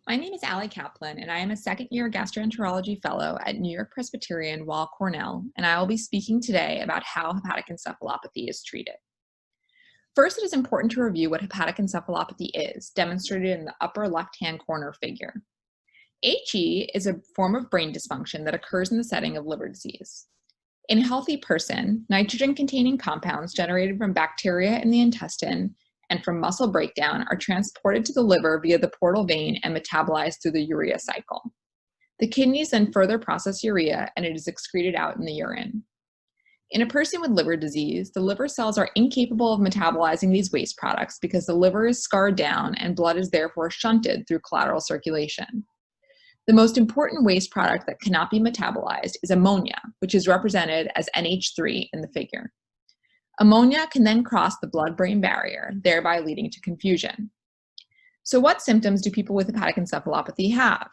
My name is Alyson Kaplan, and I am a second-year gastroenterology fellow at New York Presbyterian, Weill, Cornell, and I will be speaking today about how hepatic encephalopathy is treated. First, it is important to review what hepatic encephalopathy is, demonstrated in the upper left-hand corner figure. HE is a form of brain dysfunction that occurs in the setting of liver disease. In a healthy person, nitrogen-containing compounds generated from bacteria in the intestine and from muscle breakdown are transported to the liver via the portal vein and metabolized through the urea cycle. The kidneys then further process urea and it is excreted out in the urine. In a person with liver disease, the liver cells are incapable of metabolizing these waste products because the liver is scarred down and blood is therefore shunted through collateral circulation. The most important waste product that cannot be metabolized is ammonia, which is represented as NH3 in the figure. Ammonia can then cross the blood-brain barrier, thereby leading to confusion. So what symptoms do people with hepatic encephalopathy have?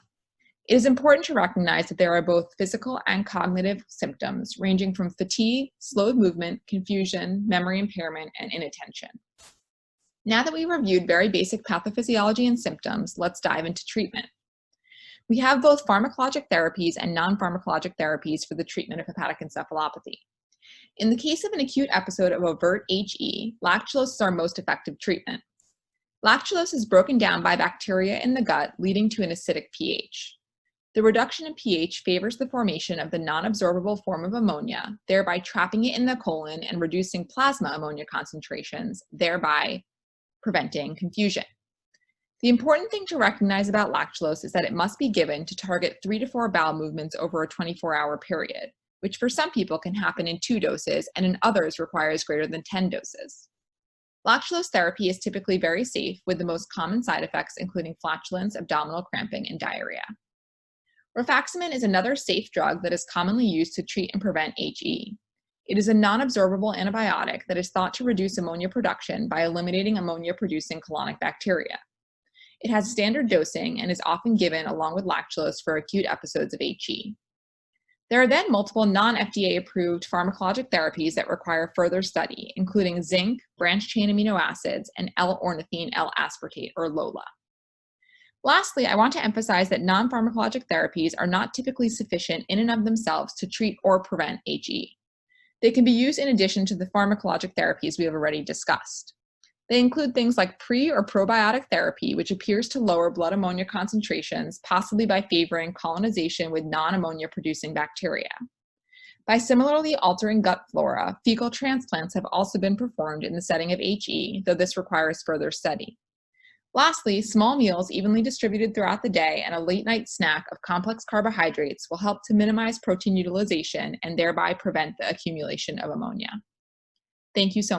It is important to recognize that there are both physical and cognitive symptoms, ranging from fatigue, slowed movement, confusion, memory impairment, and inattention. Now that we've reviewed very basic pathophysiology and symptoms, let's dive into treatment. We have both pharmacologic therapies and non-pharmacologic therapies for the treatment of hepatic encephalopathy. In the case of an acute episode of overt HE, lactulose is our most effective treatment. Lactulose is broken down by bacteria in the gut, leading to an acidic pH. The reduction in pH favors the formation of the non-absorbable form of ammonia, thereby trapping it in the colon and reducing plasma ammonia concentrations, thereby preventing confusion. The important thing to recognize about lactulose is that it must be given to target 3 to 4 bowel movements over a 24-hour period, which for some people can happen in 2 doses and in others requires greater than 10 doses. Lactulose therapy is typically very safe, with the most common side effects including flatulence, abdominal cramping, and diarrhea. Rifaximin is another safe drug that is commonly used to treat and prevent HE. It is a non-absorbable antibiotic that is thought to reduce ammonia production by eliminating ammonia-producing colonic bacteria. It has standard dosing and is often given along with lactulose for acute episodes of HE. There are then multiple non-FDA approved pharmacologic therapies that require further study, including zinc, branched-chain amino acids, and L-ornithine L-aspartate, or LOLA. Lastly, I want to emphasize that non-pharmacologic therapies are not typically sufficient in and of themselves to treat or prevent HE. They can be used in addition to the pharmacologic therapies we have already discussed. They include things like pre- or probiotic therapy, which appears to lower blood ammonia concentrations, possibly by favoring colonization with non-ammonia producing bacteria. By similarly altering gut flora, fecal transplants have also been performed in the setting of HE, though this requires further study. Lastly, small meals evenly distributed throughout the day and a late-night snack of complex carbohydrates will help to minimize protein utilization and thereby prevent the accumulation of ammonia. Thank you so much.